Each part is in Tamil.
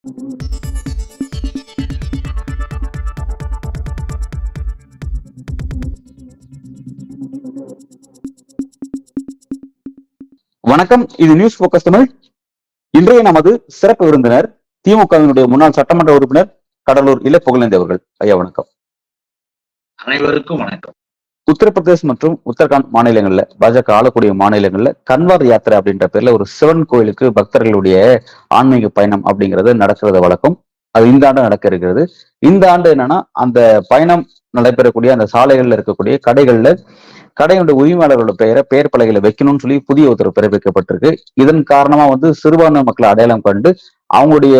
வணக்கம். இது நியூஸ் போக்கஸ் தமிழ். இன்றைய நமது சிறப்பு விருந்தினர் திமுகவினுடைய முன்னாள் சட்டமன்ற உறுப்பினர் கடலூர் இல புகழேந்தி அவர்கள். ஐயா வணக்கம். அனைவருக்கும் வணக்கம். உத்தரப்பிரதேஷ் மற்றும் உத்தரகாண்ட் மாநிலங்கள்ல பாஜக ஆளக்கூடிய மாநிலங்கள்ல கன்வார் யாத்திரை அப்படின்ற பேர்ல ஒரு சிவன் கோயிலுக்கு பக்தர்களுடைய ஆன்மீக பயணம் அப்படிங்கிறது நடக்கிறது வழக்கம். அது இந்த ஆண்டு நடக்க இருக்கிறது. இந்த ஆண்டு என்னன்னா அந்த பயணம் நடைபெறக்கூடிய அந்த சாலைகள்ல இருக்கக்கூடிய கடையுடைய உரிமையாளர்களோட பெயர் பலகைகளை வைக்கணும்னு சொல்லி புதிய உத்தரவு பிறப்பிக்கப்பட்டிருக்கு. இதன் காரணமா சிறுபான்மை மக்களை அடையாளம் கண்டு அவங்களுடைய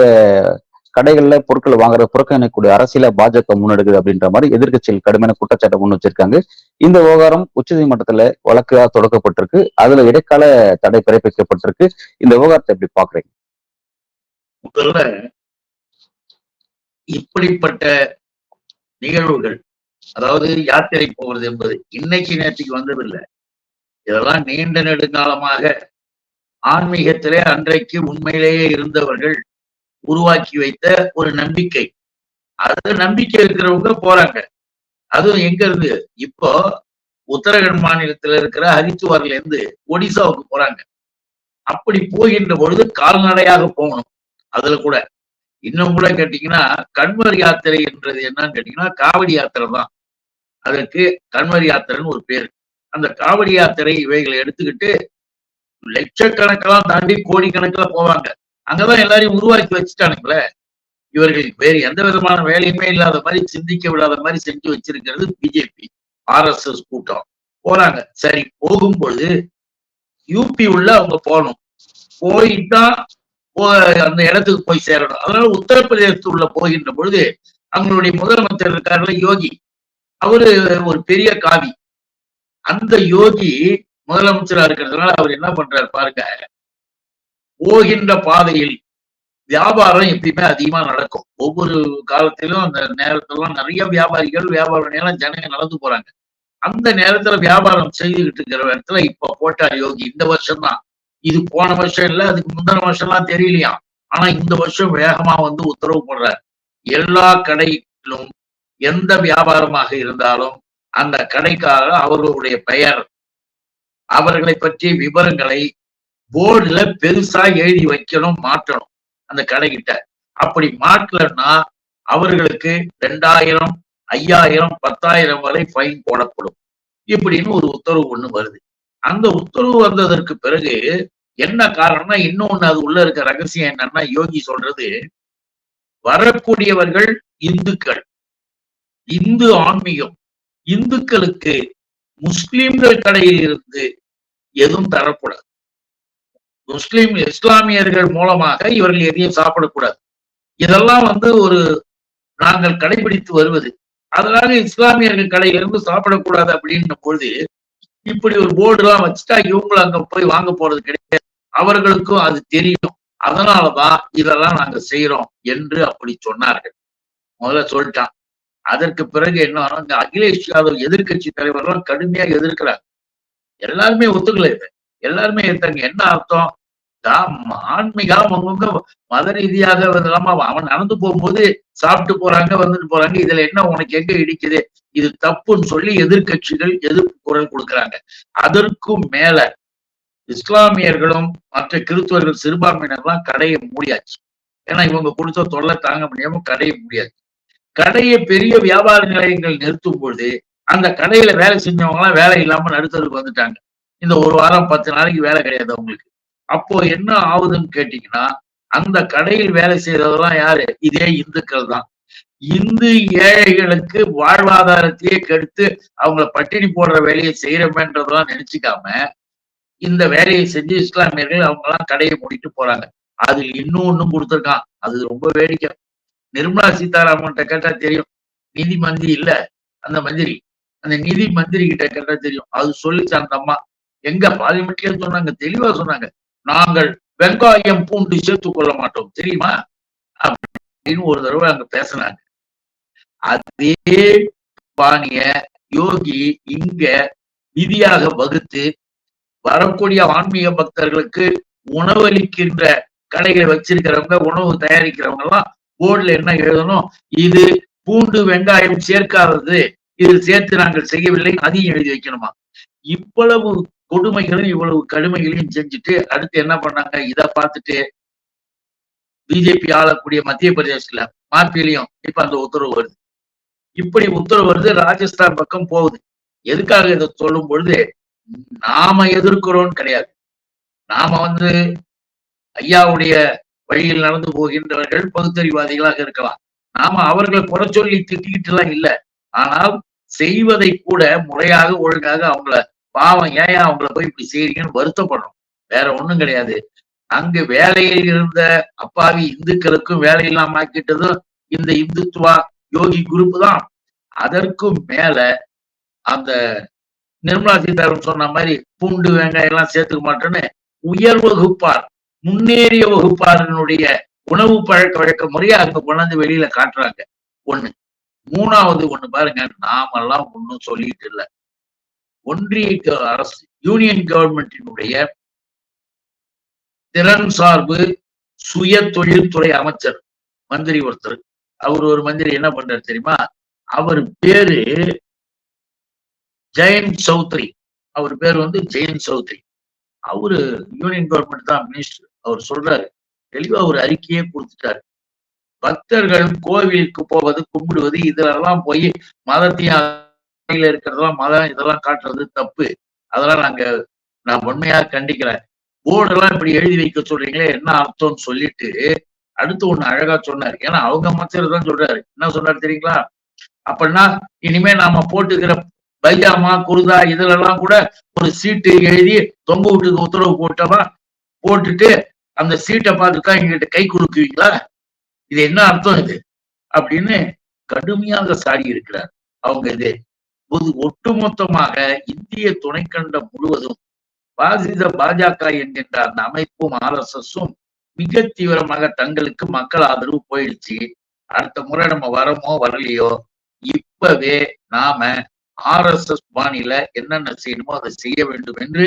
கடைகள்ல பொருட்களை புறக்கணிக்கக்கூடிய அரசியல பாஜக முன்னெடுக்குது அப்படின்ற மாதிரி எதிர்கட்சிகள் கடுமையான குற்றச்சாட்டை முன் வச்சிருக்காங்க. இந்த விவகாரம் உச்சநீதிமன்றத்துல வழக்கா தொடக்கப்பட்டிருக்கு. அதுல இடைக்கால தடை பிறப்பிக்கப்பட்டிருக்கு. இந்த விவகாரத்தை எப்படி பாக்குறீங்க? முதல்ல இப்படிப்பட்ட நிகழ்வுகள், அதாவது யாத்திரை போவது என்பது இன்னைக்கு நேற்றுக்கு வந்ததில்லை. இதெல்லாம் நீண்ட நெடுங்காலமாக ஆன்மீகத்திலே அன்றைக்கு உண்மையிலேயே இருந்தவர்கள் உருவாக்கி வைத்த ஒரு நம்பிக்கை. அது நம்பிக்கை இருக்கிறவங்க போறாங்க. அதுவும் எங்க இருந்து? இப்போ உத்தரகண்ட் மாநிலத்தில் இருக்கிற ஹரித்துவார்ல இருந்து ஒடிசாவுக்கு போறாங்க. அப்படி போகின்ற பொழுது கால்நடையாக போகணும். அதுல கூட இன்னும் கூட கேட்டீங்கன்னா கன்வர் யாத்திரை என்றது என்னன்னு கேட்டீங்கன்னா காவடி யாத்திரை தான். அதற்கு கன்வர் யாத்திரைன்னு ஒரு பேரு. அந்த காவடி யாத்திரை இவைகளை எடுத்துக்கிட்டு லட்சக்கணக்கெல்லாம் தாண்டி கோடிக்கணக்கில் போவாங்க. அங்கதான் எல்லாரையும் உருவாக்கி வச்சுட்டானுங்களே. இவர்களுக்கு வேறு எந்த விதமான வேலையுமே இல்லாத மாதிரி, சிந்திக்க விடாத மாதிரி செஞ்சு வச்சிருக்கிறது பிஜேபி RSS கூட்டம். போறாங்க. சரி, போகும்பொழுது யூபி உள்ள அவங்க போகணும். போயிட்டான் அந்த இடத்துக்கு போய் சேரணும். அதனால உத்தரப்பிரதேசத்து உள்ள போகின்ற பொழுது அவங்களுடைய முதலமைச்சர் இருக்காருல யோகி, அவரு ஒரு பெரிய காவி. அந்த யோகி முதலமைச்சரா இருக்கிறதுனால அவர் என்ன பண்றாரு பாருங்க, போகின்ற பாதையில் வியாபாரம் எப்பயுமே அதிகமா நடக்கும். ஒவ்வொரு காலத்திலும் அந்த நேரத்திலாம் நிறைய வியாபாரிகள் வியாபார நேரம் ஜனங்க நடந்து போறாங்க. அந்த நேரத்துல வியாபாரம் செய்துகிட்டு இருக்கிற இடத்துல இப்ப போட்டார் யோகி. இந்த வருஷம் தான், இது போன வருஷம் இல்ல, அதுக்கு முந்தின வருஷம்லாம் தெரியலையா. ஆனா இந்த வருஷம் வேகமா உத்தரவு போடுறார். எல்லா கடையிலும் எந்த வியாபாரமாக இருந்தாலும் அந்த கடைக்காக அவர்களுடைய பெயர், அவர்களை பற்றிய விவரங்களை போர்டுல பெருசா எழுதி வைக்கணும், மாற்றணும் அந்த கடைகிட்ட. அப்படி மாற்றலன்னா அவர்களுக்கு 2000, 5000, 10,000 வரை ஃபைன் போடப்படும். இப்படின்னு ஒரு உத்தரவு ஒண்ணு வருது. அந்த உத்தரவு வந்ததற்கு பிறகு என்ன காரணம்னா, இன்னொன்னு அது உள்ள இருக்க ரகசியம் என்னன்னா, யோகி சொல்றது, வரக்கூடியவர்கள் இந்துக்கள், இந்து ஆன்மீகம், இந்துக்களுக்கு முஸ்லிம்கள் கடையில் இருந்து எதுவும் தரக்கூடாது. இஸ்லாமியர்கள் மூலமாக இவர்கள் எதையும் சாப்பிடக்கூடாது. இதெல்லாம் ஒரு நாங்கள் கடைபிடித்து வருவது. அதனால இஸ்லாமியர்கள் கடையிலிருந்து சாப்பிடக்கூடாது அப்படின்ற பொழுது இப்படி ஒரு போர்டு எல்லாம் வச்சுட்டா இவங்களும் அங்க போய் வாங்க போறது கிடையாது. அவர்களுக்கும் அது தெரியும். அதனாலதான் இதெல்லாம் நாங்க செய்யறோம் என்று அப்படி சொன்னார்கள். முதல்ல சொல்லிட்டான். அதற்கு பிறகு என்ன, அகிலேஷ் யாதவ் எதிர்கட்சி தலைவர்கள் கடுமையா எதிர்க்கிறாங்க. எல்லாருமே ஒத்துக்கல. இது எல்லாருமே எதிர்த்தாங்க. என்ன அர்த்தம்? ஆன்மீகம் அவங்கவுங்க மத ரீதியாக அவன் நடந்து போகும்போது சாப்பிட்டு போறாங்க, வந்துட்டு போறாங்க. இதுல என்ன உனக்கு எங்க இடிக்குது? இது தப்புன்னு சொல்லி எதிர்கட்சிகள் எதிர்ப்பு குரல் கொடுக்குறாங்க. அதற்கும் மேல இஸ்லாமியர்களும் மற்ற கிறிஸ்துவர்கள் சிறுபான்மையினர்லாம் கடையை மூடியாச்சு. ஏன்னா இவங்க கொடுத்த தொல்லை தாங்க முடியாம கடையை முடியாது. கடையை பெரிய வியாபார நிலையங்கள் நிறுத்தும் பொழுது அந்த கடையில வேலை செஞ்சவங்க எல்லாம் வேலை இல்லாம நடுத்தருக்கு வந்துட்டாங்க. இந்த ஒரு வாரம் 10 நாளைக்கு வேலை கிடையாது அவங்களுக்கு. அப்போ என்ன ஆகுதுன்னு கேட்டீங்கன்னா, அந்த கடையில் வேலை செய்யறதெல்லாம் யாரு? இதே இந்துக்கள் தான். இந்து ஏழைகளுக்கு வாழ்வாதாரத்தையே கெடுத்து அவங்கள பட்டினி போடுற வேலையை செய்யறோம்ன்றதெல்லாம் நினைச்சுக்காம இந்த வேலையை செஞ்சு இஸ்லாமியர்கள் அவங்க எல்லாம் கடையை மூடிட்டு போறாங்க. அதில் இன்னொன்னும் கொடுத்துருக்கான். அது ரொம்ப வேடிக்கை. நிர்மலா சீதாராமன் கேட்டா தெரியும். நிதி மந்திரி இல்ல அந்த மந்திரி, அந்த நிதி மந்திரி கிட்ட கேட்டா தெரியும். அது சொல்லிச்சு அந்த அம்மா. எங்க பார்லிமெண்ட்லயே சொன்னாங்க, தெளிவா சொன்னாங்க, நாங்கள் வெங்காயம் பூண்டு சேர்த்துக் கொள்ள மாட்டோம் தெரியுமா அப்படின்னு ஒரு தடவை அங்க பேசினாங்க. அதே பாணிய யோகி இங்க விதியாக வகுத்து வரக்கூடிய ஆன்மீக பக்தர்களுக்கு உணவளிக்கின்ற கடைகளை வச்சிருக்கிறவங்க, உணவு தயாரிக்கிறவங்க எல்லாம் போர்டுல என்ன எழுதணும், இது பூண்டு வெங்காயம் சேர்க்காதது, இதில் சேர்த்து நாங்கள் செய்யவில்லை, அதையும் எழுதி வைக்கணுமா? இவ்வளவு கொடுமைகளும் இவ்வளவு கடுமைகளையும் செஞ்சுட்டு அடுத்து என்ன பண்ணாங்க, இத பார்த்துட்டு பிஜேபி ஆளக்கூடிய மத்திய பிரதேசத்துல மார்பிலையும் இப்ப அந்த உத்தரவு வருது. இப்படி உத்தரவு வருது, ராஜஸ்தான் பக்கம் போகுது. எதுக்காக இதை சொல்லும் பொழுது, நாம எதிர்க்கிறோம் கிடையாது. நாம ஐயாவுடைய வழியில் நடந்து போகின்றவர்கள் பகுத்தறிவாதிகளாக இருக்கலாம். நாம அவர்களை குறை சொல்லி திட்டிக்கிட்டு எல்லாம் இல்ல. ஆனால் செய்வதை கூட முறையாக ஒழுங்காக அவங்கள பாவம் ஏன் அவங்கள போய் இப்படி செய்றீங்கன்னு வருத்தப்படுறோம். வேற ஒண்ணும் கிடையாது. அங்கு வேலையில் இருந்த அப்பாவி இந்துக்களுக்கும் வேலை இல்லாம ஆக்கிட்டதும் இந்த இந்துத்துவா யோகி குரூப் தான். அதற்கும் மேல அந்த நிர்மலா சீதாராமன் சொன்ன மாதிரி பூண்டு வெங்காயம் எல்லாம் சேர்த்துக்க மாட்டேன்னு உயர் வகுப்பார் முன்னேறிய வகுப்பாளர்களுடைய உணவு பழக்க வழக்க முறையை அங்க கொண்டாந்து வெளியில காட்டுறாங்க. ஒண்ணு. மூணாவது ஒண்ணு பாருங்க, நாமெல்லாம் ஒண்ணும் சொல்லிட்டு இல்ல. ஒன்றிய அரசு யூனியன் கவர்மெண்டினுடைய திறன் சார்பு சுய தொழில்துறை அமைச்சர் மந்திரி ஒருத்தர், அவர் ஒரு மந்திரி என்ன பண்றாரு தெரியுமா? அவர் பேரு ஜெயந்த் சௌத்ரி. அவர் பேர் ஜெயந்த் சௌத்ரி. அவரு யூனியன் கவர்மெண்ட் தான் மினிஸ்டர். அவர் சொல்றாரு, தெளிவா ஒரு அறிக்கையே கொடுத்துட்டாரு. பக்தர்கள் கோவிலுக்கு போவது, கும்பிடுவது, இதெல்லாம் போய் மதத்தையும் இருக்கிறதெல்லாம் மதம் இதெல்லாம் காட்டுறது தப்பு. அதெல்லாம் நான் உண்மையா கண்டிக்கிறேன். போர்டெல்லாம் இப்படி எழுதி வைக்க சொல்றீங்களே என்ன அர்த்தம்னு சொல்லிட்டு அடுத்து ஒண்ணு அழகா சொன்னாரு. ஏன்னா அவங்க அமைச்சர் தான் சொல்றாரு. என்ன சொன்னாரு தெரியுங்களா? அப்படின்னா இனிமே நாம போட்டுக்கிற பைஜாமா குருதா இதுல எல்லாம் கூட ஒரு சீட்டு எழுதி தொங்க வீட்டுக்கு உத்தரவு போட்டுட்டு அந்த சீட்டை பார்த்துதான் எங்கிட்ட கை கொடுக்குவீங்களா? இது என்ன அர்த்தம் இது அப்படின்னு கடுமையாக சாடி இருக்கிறார். அவங்க இது ஒட்டுமொத்தமாக இந்திய துணைக்கண்டம் முழுவதும் பாஜக என்கின்ற அந்த அமைப்பும் RSSம் மிக தீவிரமாக தங்களுக்கு மக்கள் ஆதரவு போயிடுச்சு. அடுத்த முறை நம்ம வரமோ வரலையோ இப்பவே நாம RSS பாணியில என்னென்ன செய்யணுமோ அதை செய்ய வேண்டும் என்று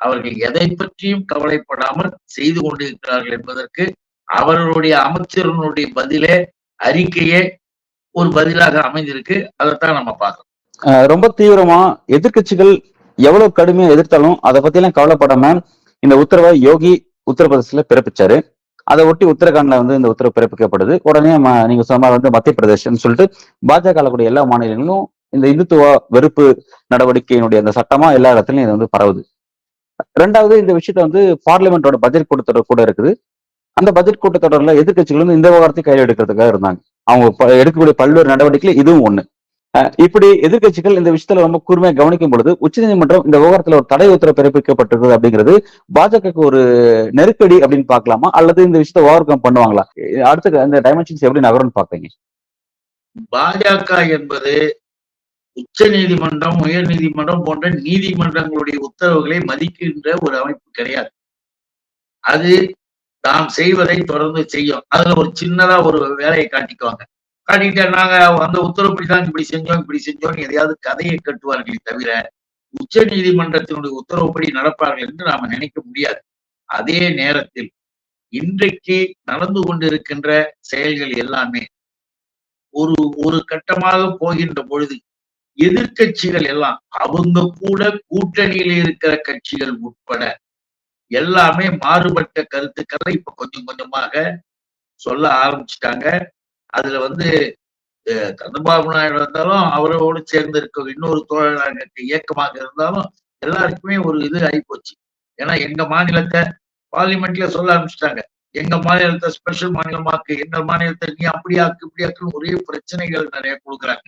அவர்கள் எதை பற்றியும் கவலைப்படாமல் செய்து கொண்டிருக்கிறார்கள் என்பதற்கு அவர்களுடைய அமைச்சர்களுடைய பதிலே அறிக்கையே ஒரு பதிலாக அமைந்திருக்கு. அதைத்தான் நம்ம பார்க்கணும். ரொம்ப தீவிரமா எதிர்கட்சிகள் எவ்வளவு கடுமையா எதிர்த்தாலும் அதை பத்தி எல்லாம் கவலைப்படாம இந்த உத்தரவை யோகி உத்தரப்பிரதேசத்துல பிறப்பிச்சாரு. அதை ஒட்டி உத்தரகாண்ட்ல இந்த உத்தரவு பிறப்பிக்கப்படுது. உடனே நீங்க சொன்ன மத்திய பிரதேசம்னு சொல்லிட்டு பாஜக கூடிய எல்லா மாநிலங்களும் இந்த இந்துத்துவ வெறுப்பு நடவடிக்கையினுடைய அந்த சட்டமா எல்லா இடத்துலயும் இது பரவுது. ரெண்டாவது, இந்த விஷயத்த பார்லிமெண்டோட பட்ஜெட் கூட்டத்தொடர் கூட இருக்குது. அந்த பட்ஜெட் கூட்டத்தொடர்ல எதிர்கட்சிகள் இந்த விவகாரத்தை கையில் எடுக்கிறதுக்காக இருந்தாங்க. அவங்க எடுக்கக்கூடிய பல்வேறு நடவடிக்கைகள் இதுவும் ஒண்ணு. இப்படி எதிர்கட்சிகள் இந்த விஷயத்துல ரொம்ப கூர்மையா கவனிக்கும் பொழுது உச்சநீதிமன்றம் இந்த விவகாரத்துல ஒரு தடை உத்தரவு பிறப்பிக்கப்பட்டிருக்கு அப்படிங்கிறது பாஜகவுக்கு ஒரு நெருக்கடி அப்படின்னு பாக்கலாமா, அல்லது இந்த விஷயத்த ஓவர் கம் பண்ணுவாங்களா? அடுத்த அந்த டைமென்ஷன்ஸ் எப்படி நகரும்னு பாப்பீங்க? பாஜக என்பது உச்ச நீதிமன்றம், உயர் நீதிமன்றம் போன்ற நீதிமன்றங்களுடைய உத்தரவுகளை மதிக்கின்ற ஒரு அமைப்பு கிடையாது. அது தாம் செய்வதை தொடர்ந்து செய்யும். அதுல ஒரு சின்னதா ஒரு வேலையை காட்டிக்குவாங்க. காட்டிக்கிட்டே நாங்க அந்த உத்தரவுப்படிதான் இப்படி செஞ்சோம் எதையாவது கதையை கட்டுவார்களே தவிர உச்ச நீதிமன்றத்தினுடைய உத்தரவுப்படி நடப்பார்கள் என்று நாம நினைக்க முடியாது. அதே நேரத்தில் இன்றைக்கு நடந்து கொண்டிருக்கின்ற செயல்கள் எல்லாமே ஒரு கட்டமாக போகின்ற பொழுது எதிர்கட்சிகள் எல்லாம் அவங்க கூட கூட்டணியில் இருக்கிற கட்சிகள் உட்பட எல்லாமே மாறுபட்ட கருத்துக்களை இப்ப கொஞ்சம் கொஞ்சமாக சொல்ல ஆரம்பிச்சுட்டாங்க. அதுல சந்திரபாபு நாயுடு இருந்தாலும் அவரோடு சேர்ந்து இருக்க இன்னொரு தோழராக இயக்கமாக இருந்தாலும் எல்லாருக்குமே ஒரு இது ஆகிப்போச்சு. ஏன்னா எங்க மாநிலத்தை பார்லிமெண்ட்ல சொல்ல ஆரம்பிச்சுட்டாங்க. எங்க மாநிலத்தை ஸ்பெஷல் மாநிலமாக்கு, எங்க மாநிலத்தை நீ அப்படியாக்கு இப்படியாக்குன்னு ஒரே பிரச்சனைகள் நிறைய கொடுக்குறாங்க.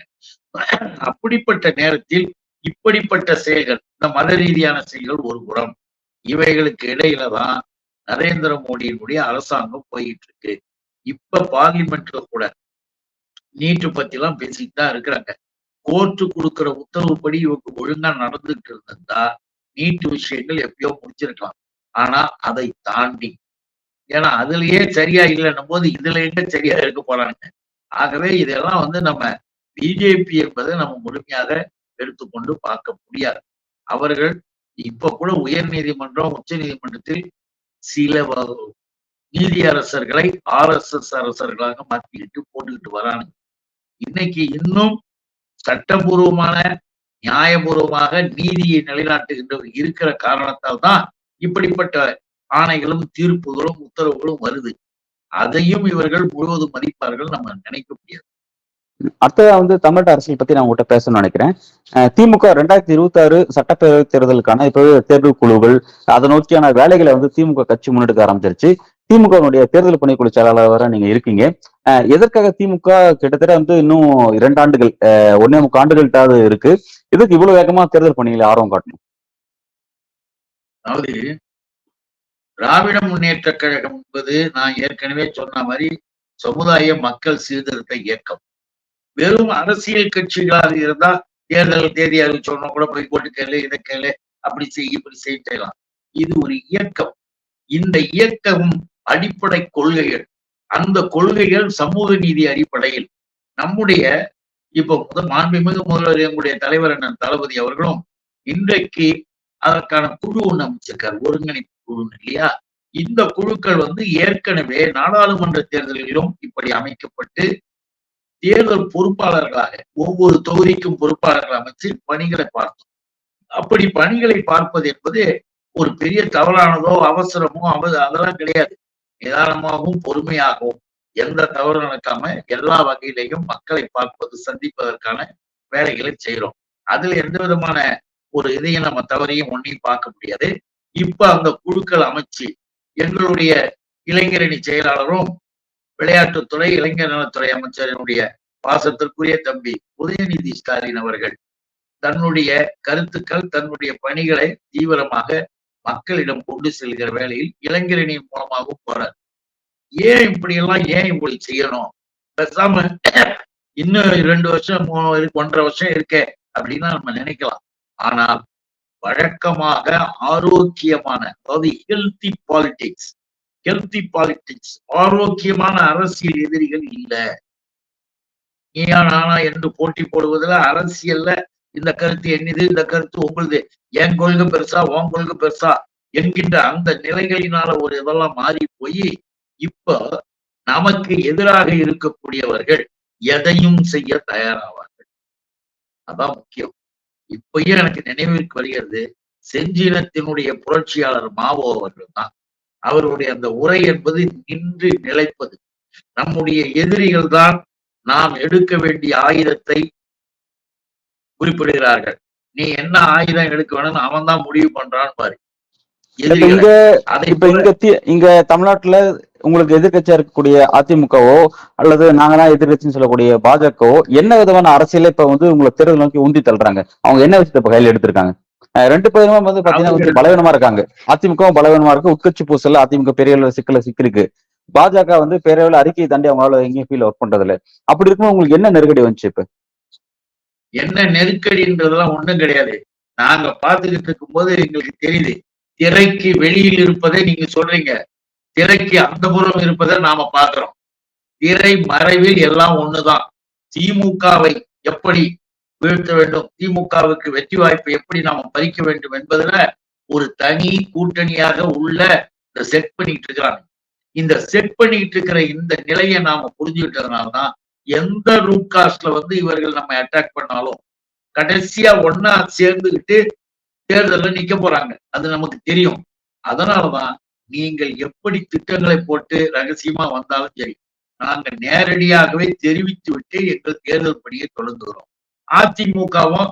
அப்படிப்பட்ட நேரத்தில் இப்படிப்பட்ட செயல்கள், இந்த மத ரீதியான செயல்கள் ஒரு புறம், இவைகளுக்கு இடையில தான் நரேந்திர மோடியினுடைய அரசாங்கம் போயிட்டு இருக்கு. இப்ப பார்லிமெண்ட்ல கூட நீட்டு பத்தி எல்லாம் பேசிட்டு தான் இருக்கிறாங்க. கோர்ட்டு கொடுக்கிற உத்தரவுப்படி இவங்க ஒழுங்கா நடந்துட்டு இருந்தா நீட்டு விஷயங்கள் எப்பயோ முடிச்சிருக்கலாம். ஆனா அதை தாண்டி, ஏன்னா அதுலயே சரியா இல்லைன்னும் போது இதுல எங்க சரியா இருக்க போறாங்க. ஆகவே இதெல்லாம் நம்ம பிஜேபி என்பதை நம்ம முழுமையாக எடுத்துக்கொண்டு பார்க்க முடியாது. அவர்கள் இப்ப கூட உயர் நீதிமன்றம், உச்ச நீதிமன்றத்தில் சில நீதி அரசர்களை RSS அரசர்களாக மாத்திக்கிட்டு போட்டுக்கிட்டு வரானுங்க. இன்னைக்கு இன்னும் சட்டபூர்வமான நியாயபூர்வமாக நீதியை நிலைநாட்டுகின்றவர் இருக்கிற காரணத்தால் தான் இப்படிப்பட்ட ஆணைகளும் தீர்ப்புகளும் உத்தரவுகளும் வருது. அதையும் இவர்கள் முழுவதும் மதிப்பார்கள் நம்ம நினைக்க முடியாது. அடுத்ததா தமிழ்நாடு அரசியல் பத்தி நான் உங்ககிட்ட பேசணும்னு நினைக்கிறேன். திமுக 2026 சட்டப்பேரவை தேர்தலுக்கான இப்போ தேர்தல் குழுக்கள் அதை நோக்கியான வேலைகளை திமுக கட்சி முன்னெடுக்க ஆரம்பிச்சிருச்சு. திமுகவுடைய தேர்தல் பணிக்குழு செயலாளராக நீங்க இருக்கீங்க. எதற்காக திமுக கிட்டத்தட்ட இன்னும் 2 ஆண்டுகள் 1.25 ஆண்டுகள்ட்டாவது இருக்கு, இதுக்கு இவ்வளவு வேகமா தேர்தல் பணிகளை ஆர்வம் காட்டணும்? அதாவது திராவிட முன்னேற்ற கழகம் என்பது நான் ஏற்கனவே சொன்ன மாதிரி சமுதாய மக்கள் சீர்திருத்த இயக்கம். வெறும் அரசியல் கட்சிகளாக இருந்தா தேர்தல் தேதி அறிவிச்சோன்னா கூட போய் போட்டு கேளு, இதை கேளு, அப்படி செய் இப்படி செய்யலாம். இது ஒரு இயக்கம். இந்த இயக்கம் அடிப்படை கொள்கைகள், அந்த கொள்கைகள் சமூக நீதி அடிப்படையில் நம்முடைய இப்போ மாண்புமிகு முதல்வர் எங்களுடைய தலைவர் அண்ணன் தளபதி அவர்களும் இன்றைக்கு அதற்கான குழு ஒண்ணு அமைச்சிருக்காரு, ஒருங்கிணைப்பு குழு இல்லையா? இந்த குழுக்கள் ஏற்கனவே நாடாளுமன்ற தேர்தலிலும் இப்படி அமைக்கப்பட்டு தேர்தல் பொறுப்பாளர்களாக ஒவ்வொரு தொகுதிக்கும் பொறுப்பாளர்கள் அமைச்சு பணிகளை பார்த்தோம். அப்படி பணிகளை பார்ப்பது என்பது ஒரு பெரிய தவறானதோ அவசரமோ அதெல்லாம் கிடையாது. நிதானமாகவும் பொறுமையாகவும் எந்த தவறு நடக்காம எல்லா வகையிலையும் மக்களை பார்ப்பது சந்திப்பதற்கான வேலைகளை செய்யறோம். அதுல எந்த விதமான ஒரு இதையும் நம்ம தவறையும் ஒன்னையும் பார்க்க முடியாது. இப்ப அந்த குழுக்கள் அமைச்சு எங்களுடைய இளைஞரணி செயலாளரும் விளையாட்டுத்துறை இளைஞர் நலத்துறை அமைச்சரினுடைய பாசத்திற்குரிய தம்பி உதயநிதி ஸ்டாலின் அவர்கள் தன்னுடைய கருத்துக்கள் தன்னுடைய பணிகளை தீவிரமாக மக்களிடம் கொண்டு செல்கிற வேளையில் இளைஞரணியின் மூலமாகவும் போறார். ஏன் இப்படியெல்லாம் ஏன் இப்படி செய்யணும், பேசாம இன்னும் 2 வருஷம் 1.5 வருஷம் இருக்கே அப்படின்னு நம்ம நினைக்கலாம். ஆனால் வழக்கமாக ஆரோக்கியமான, அதாவது ஹெல்தி பாலிடிக்ஸ், ஆரோக்கியமான அரசியல் எதிரிகள் இல்ல. நீயா நானா என்று போட்டி போடுவதில் அரசியல்ல இந்த கருத்து என்னது, இந்த கருத்து உங்களுது, என் கொள்கை பெருசா உன் கொள்கை பெருசா என்கின்ற அந்த நிலைகளினால ஒரு இதெல்லாம் மாறி போய் இப்ப நமக்கு எதிராக இருக்கக்கூடியவர்கள் எதையும் செய்ய தயாராவார்கள். அதான் முக்கியம். இப்பயும் எனக்கு நினைவிற்கு வருகிறது, செஞ்சினத்தினுடைய புரட்சியாளர் மாவோ அவர்கள் தான். அவருடைய அந்த உரை என்பது நின்று நிலைப்பது. நம்முடைய எதிரிகள் தான் நாம் எடுக்க வேண்டிய ஆயுதத்தை குறிப்பிடுகிறார்கள். நீ என்ன ஆயுதம் எடுக்க வேணும்னு அவன் தான் முடிவு பண்றான்னு பாரு. இங்க தமிழ்நாட்டுல உங்களுக்கு எதிர்கட்சியா இருக்கக்கூடிய அதிமுகவோ அல்லது நாங்கதான் எதிர்கட்சின்னு சொல்லக்கூடிய பாஜகவோ என்ன விதமான அரசியல இப்ப உங்களை தேர்தல் நோக்கி உந்தி தள்ளுறாங்க? அவங்க என்ன விஷயத்த இப்ப கையில எடுத்திருக்காங்க? 2 பேருமே பாத்தீங்கன்னா பலவீனமா இருக்காங்க. அதிமுகவும் பலவீனமா இருக்கு. உட்கட்சி பூசல் அதிமுக பெரிய அளவு சிக்கிருக்கு. பாஜக பெரிய அளவில் அறிக்கையை தாண்டி அவங்களால எங்கேயும் ஃபீல் ஒர்க் பண்றது இல்லை. அப்படி இருக்கும்போது உங்களுக்கு என்ன நெருக்கடி வந்துச்சு? இப்ப என்ன நெருக்கடின்றதெல்லாம் ஒண்ணும் கிடையாது. நாங்க பாத்துக்கிட்டு இருக்கும் போது எங்களுக்கு தெரியுது, திரைக்கு வெளியில் இருப்பதை நீங்க சொல்றீங்க, திரைக்கு அந்த புறம் இருப்பதை நாம பாக்குறோம். திரை மறைவில் எல்லாம் ஒண்ணுதான். திமுகவை எப்படி வீழ்த்த வேண்டும், திமுகவுக்கு வெற்றி வாய்ப்பை எப்படி நாம பறிக்க வேண்டும் என்பதுல ஒரு தனி கூட்டணியாக உள்ள செட் பண்ணிட்டு இருக்கிறாங்க. இந்த செட் பண்ணிட்டு இருக்கிற இந்த நிலையை நாம புரிஞ்சுக்கிட்டதுனாலதான் எந்த ரூட் காஸ்ட்ல இவர்கள் நம்ம அட்டாக் பண்ணாலும் கடைசியா ஒன்னா சேர்ந்துகிட்டு தேர்தலில் நிக்க போறாங்க. அது நமக்கு தெரியும். அதனாலதான் நீங்கள் எப்படி திட்டங்களை போட்டு ரகசியமா வந்தாலும் சரி, நாங்க நேரடியாகவே தெரிவித்து விட்டு எங்கள் தேர்தல் பணியை தொடங்குகிறோம். அதிமுகவும்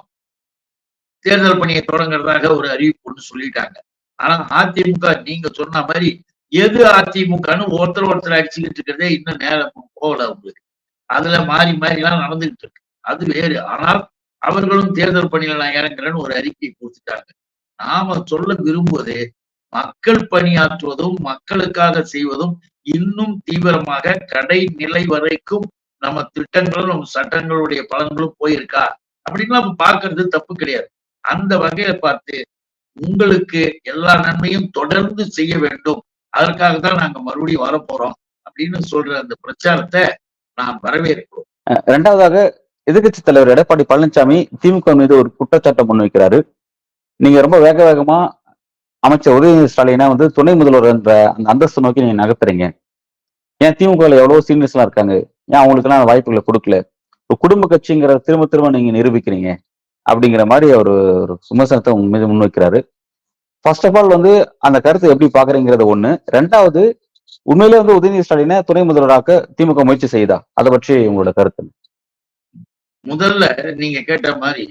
தேர்தல் பணியை தொடங்குறதாக ஒரு அறிவிப்பு சொல்லிட்டாங்க. ஆனா அதிமுக நீங்க சொன்ன மாதிரி எது அதிமுகன்னு ஒருத்தர் அடிச்சுக்கிட்டு இருக்கிறதே இன்னும் நேரம் போகல உங்களுக்கு. அதுல மாறி எல்லாம் நடந்துகிட்டு இருக்கு, அது வேறு. ஆனால் அவர்களும் தேர்தல் பணியில நான் இறங்குறேன்னு ஒரு அறிக்கை கொடுத்துட்டாங்க. நாம சொல்ல விரும்புவது, மக்கள் பணியாற்றுவதும் மக்களுக்காக செய்வதும் இன்னும் தீவிரமாக கடை நிலை வரைக்கும் நம்ம திட்டங்களும் நம்ம சட்டங்களுடைய பலன்களும் போயிருக்கா அப்படின்னு நம்ம பார்க்கறது தப்பு கிடையாது. அந்த வகையில பார்த்து உங்களுக்கு எல்லா நன்மையும் தொடர்ந்து செய்ய வேண்டும், அதற்காகத்தான் நாங்க மறுபடியும் வரப்போறோம் அப்படின்னு சொல்ற அந்த பிரச்சாரத்தை நான் வரவேற்கிறோம். 2வதாக எதிர்கட்சி தலைவர் எடப்பாடி பழனிசாமி திமுக மீது ஒரு குற்றச்சாட்டை முன்வைக்கிறாரு. நீங்க ரொம்ப வேகமா அமைச்சர் உதயநிதி ஸ்டாலினை வந்து துணை முதல்வர் என்ற அந்த அந்தஸ்து நோக்கி நீங்க நகர்த்துறீங்க? ஏன் திமுக எவ்வளவு சீனியர்ஸ் எல்லாம் இருக்காங்க, ஏன் அவங்களுக்கு எல்லாம் வாய்ப்புகளை கொடுக்கல? ஒரு குடும்ப கட்சிங்கிற திரும்ப திரும்ப நீங்க நிரூபிக்கிறீங்க அப்படிங்கிற மாதிரி அவர் ஒரு விமர்சனத்தை உங்க மீது முன்வைக்கிறாரு. ஃபர்ஸ்ட் ஆஃப் ஆல் வந்து அந்த கருத்தை எப்படி பாக்குறீங்கிறது ஒண்ணு. ரெண்டாவது, உண்மையிலே வந்து உதயநிதி ஸ்டாலினை துணை முதல்வராக்க திமுக முயற்சி செய்யுதா? அதை பற்றி உங்களோட கருத்து? முதல்ல நீங்க கேட்ட மாதிரி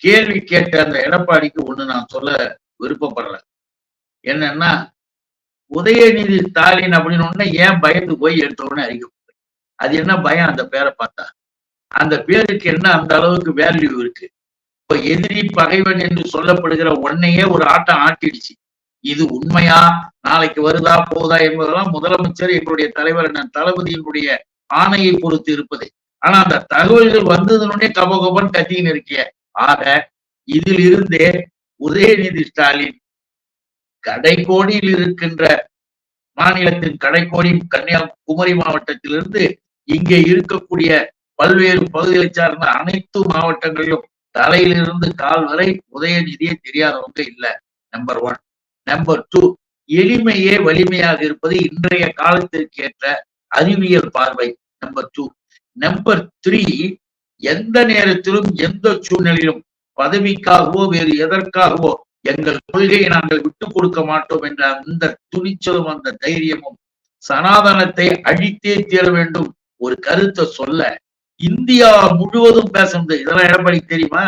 கேள்வி கேட்ட அந்த எடப்பாடிக்கு ஒண்ணு நான் சொல்ல விருப்பப்படல. என்னன்னா, உதயநிதி ஸ்டாலின் அப்படின்னு ஒண்ணு ஏன் பயந்து போய் எடுத்த உடனே அறிக்கை? அது என்ன பயம் அந்த பேரை பார்த்தா? அந்த பேருக்கு என்ன அந்த அளவுக்கு வேல்யூ இருக்கு? இப்ப எதிரி பகைவன் என்று சொல்லப்படுகிற ஒன்னையே ஒரு ஆட்டம் ஆட்டிடுச்சு. இது உண்மையா, நாளைக்கு வருதா போதா என்பதெல்லாம் முதலமைச்சர், எங்களுடைய தலைவர் தளபதியினுடைய ஆணையை பொறுத்து இருப்பது. ஆனா அந்த தகவல்கள் வந்ததுன்னே கபகபன் கத்தின்னு இருக்கிய. ஆக இதில் இருந்தே உதயநிதி ஸ்டாலின் கடைக்கோடியில் இருக்கின்ற மாநிலத்தின் கடைக்கோடி கன்னியாகுமரி மாவட்டத்திலிருந்து இங்கே இருக்கக்கூடிய பல்வேறு பகுதிகளை சார்ந்த அனைத்து மாவட்டங்களிலும் தலையிலிருந்து கால் வரை உதயநிதியே தெரியாதவங்க இல்ல. நம்பர் 1. நம்பர் 2, எளிமையே வலிமையாக இருப்பது இன்றைய காலத்திற்கு ஏற்ற அறிவியல் பார்வை. நம்பர் 2. நம்பர் 3, எந்த நேரத்திலும் எந்த சூழ்நிலையிலும் பதவிக்காகவோ வேறு எதற்காகவோ எங்கள் கொள்கையை நாங்கள் விட்டுக் கொடுக்க மாட்டோம் என்ற அந்த துணிச்சலும் அந்த தைரியமும் சனாதனத்தை அழித்தே தீர வேண்டும் ஒரு கருத்தை சொல்ல இந்தியா முழுவதும் பேசுறது. இதெல்லாம் எடப்பாடி தெரியுமா?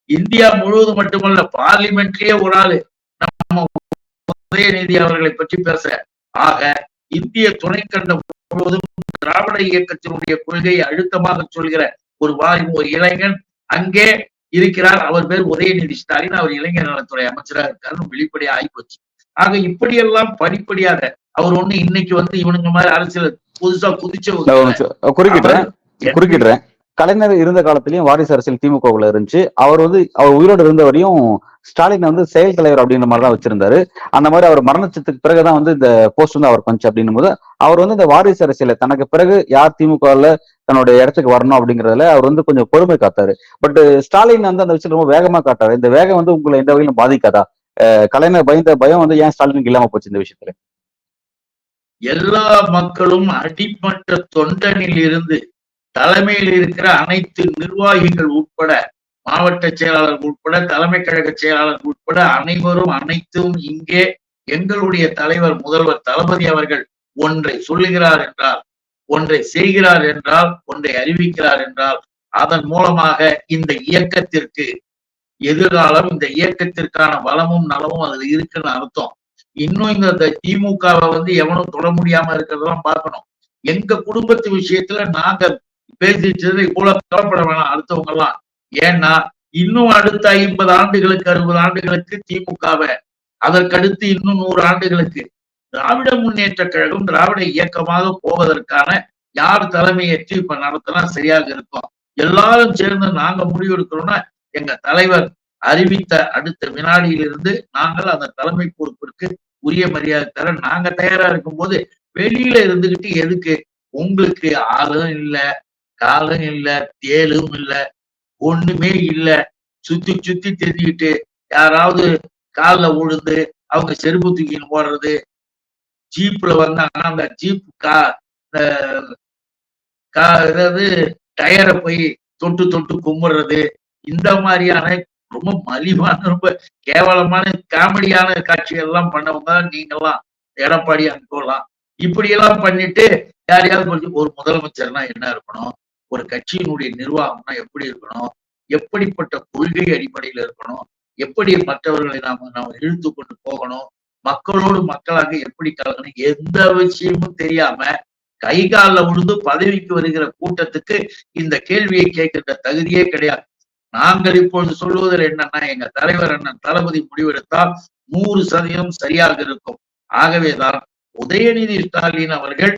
இந்தியா முழுவதும் மட்டுமல்ல, பார்லிமெண்ட்லயே ஒரு ஆளு நம்ம உதயநிதி அவர்களை பற்றி பேச. ஆக இந்திய துணைக்கண்டம் முழுவதும் திராவிட இயக்கத்தினுடைய கொள்கையை அழுத்தமாக சொல்கிற ஒரு இளைஞன் அங்கே இருக்கிறார். அவர் பேர் உதயநிதி ஸ்டாலின். அவர் இளைஞர் நலத்துறை அமைச்சராக இருக்காரு, வெளிப்படையா ஆயிப்போச்சு. ஆக இப்படியெல்லாம் படிப்படியாக அவர் ஒண்ணு இன்னைக்கு வந்து இவனுங்க மாதிரி அரசியல் புதுசா குறுக்கிடுறேன். கலைஞர் இருந்த காலத்திலயும் வாரிசு அரசியல் திமுகவுல இருந்துச்சு. அவர் உயிரோடு இருந்த வரையும் ஸ்டாலின் வந்து செயல் தலைவர் அப்படின்ற மாதிரி தான் வச்சிருந்தாரு. அந்த மாதிரி அவர் மரணத்துக்கு பிறகுதான் வந்து இந்த போஸ்ட் வந்து அவர் பஞ்சு அப்படின்னும் போது அவர் வந்து இந்த வாரிசு அரசியல தனக்கு பிறகு யார் திமுகல தன்னுடைய இடத்துக்கு வரணும் அப்படிங்கறதுல அவர் வந்து கொஞ்சம் பொறுமை காத்தாரு. பட் ஸ்டாலின் வந்து அந்த விஷயம் ரொம்ப வேகமா காட்டாரு. இந்த வேகம் வந்து உங்களை எந்த வகையிலும் பாதிக்காதா? கலைஞர் பயந்த பயம் வந்து ஏன் ஸ்டாலினுக்கு இல்லாம போச்சு இந்த விஷயத்துல? எல்லா மக்களும் அடிமட்ட தொண்டனில் இருந்து தலைமையில் இருக்கிற அனைத்து நிர்வாகிகள் உட்பட, மாவட்ட செயலாளர்கள் உட்பட, தலைமை கழக செயலாளர்கள் உட்பட அனைவரும் அனைத்தும் இங்கே எங்களுடைய தலைவர் முதல்வர் தளபதி அவர்கள் ஒன்றை சொல்லுகிறார் என்றால், ஒன்றை செய்கிறார் என்றால், ஒன்றை அறிவிக்கிறார் என்றால், அதன் மூலமாக இந்த இயக்கத்திற்கு எதிர்காலம், இந்த இயக்கத்திற்கான வளமும் நலமும் அதுல இருக்குன்னு அர்த்தம். இன்னும் இந்த திமுகவை வந்து எவனும் தொட முடியாம இருக்கிறதெல்லாம் பார்க்கணும். எங்க குடும்பத்து விஷயத்துல நாங்க பேசிட்டு இவ்வளவு கவலைப்பட வேணாம் அடுத்தவங்க எல்லாம். ஏன்னா இன்னும் அடுத்த 50 ஆண்டுகளுக்கு 60 ஆண்டுகளுக்கு திமுகவை, அதற்கடுத்து இன்னும் 100 ஆண்டுகளுக்கு திராவிட முன்னேற்ற கழகம் திராவிட இயக்கமாக போவதற்கான யார் தலைமையேற்று இப்ப நடத்தினா சரியாக இருக்கும். எல்லாரும் சேர்ந்து நாங்க முடிவெடுக்கிறோம்னா எங்க தலைவர் அறிவித்த அடுத்த வினாடியிலிருந்து நாங்கள் அந்த தலைமை பொறுப்பிற்கு உரிய மரியாதை தர நாங்க தயாரா இருக்கும் போது வெளியில இருந்துகிட்டு எதுக்கு? உங்களுக்கு ஆளும் இல்ல, காலம் இல்ல, தேலும் இல்ல, ஒண்ணுமே இல்ல, சுத்தி சுத்தி தெரிஞ்சுக்கிட்டு யாராவது காலில் விழுந்து அவங்க செருப்பு தூக்கின்னு போடுறது, ஜீப்ல வந்தாங்கன்னா அந்த ஜீப் அதாவது டயரை போய் தொட்டு தொட்டு கும்பிடுறது, இந்த மாதிரியான ரொம்ப மலிவான ரொம்ப கேவலமான காமெடியான காட்சிகள் எல்லாம் பண்ணவங்க நீங்கெல்லாம், எடப்பாடி அனுப்பலாம். இப்படி எல்லாம் பண்ணிட்டு யாரையாவது கொஞ்சம் ஒரு முதலமைச்சர்னா என்ன இருக்கணும், ஒரு கட்சியினுடைய நிர்வாகம்னா எப்படி இருக்கணும், எப்படிப்பட்ட கொள்கை அடிப்படையில இருக்கணும், எப்படி மற்றவர்களை நாம இழுத்து கொண்டு போகணும், மக்களோடு மக்களாக எப்படி கலக்கணும், எந்த விஷயமும் தெரியாம கை காலில் விழுந்து பதவிக்கு வருகிற கூட்டத்துக்கு இந்த கேள்வியை கேட்கின்ற தகுதியே கிடையாது. நாங்கள் இப்பொழுது சொல்லுவதில் என்னன்னா, எங்க தலைவர் அண்ணன் தளபதி முடிவெடுத்தால் 100% சரியாக இருக்கும். ஆகவேதான் உதயநிதி ஸ்டாலின் அவர்கள்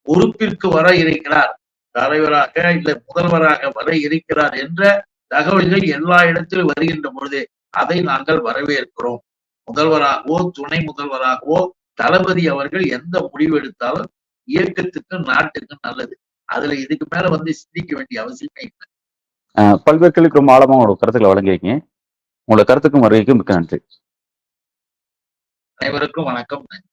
பொறுப்பிற்கு வர இருக்கிறார், தலைவராக இல்ல முதல்வராக வர இருக்கிறார் என்ற தகவல்கள் எல்லா இடத்திலும் வருகின்ற பொழுது அதை நாங்கள் வரவேற்கிறோம். முதல்வராகவோ துணை முதல்வராகவோ தளபதி அவர்கள் எந்த முடிவு எடுத்தாலும் இயக்கத்துக்கும் நாட்டுக்கும் நல்லது. அதுல இதுக்கு மேல வந்து சிந்திக்க வேண்டிய அவசியமே இல்லை. பல்வேறு கேள்விக்கு ரொம்ப ஆழமா ஒரு கருத்துக்களை வழங்கியிருக்கீங்க. உங்களோட கருத்துக்கும் வருகைக்கும் மிக்க நன்றி. அனைவருக்கும் வணக்கம். நன்றி.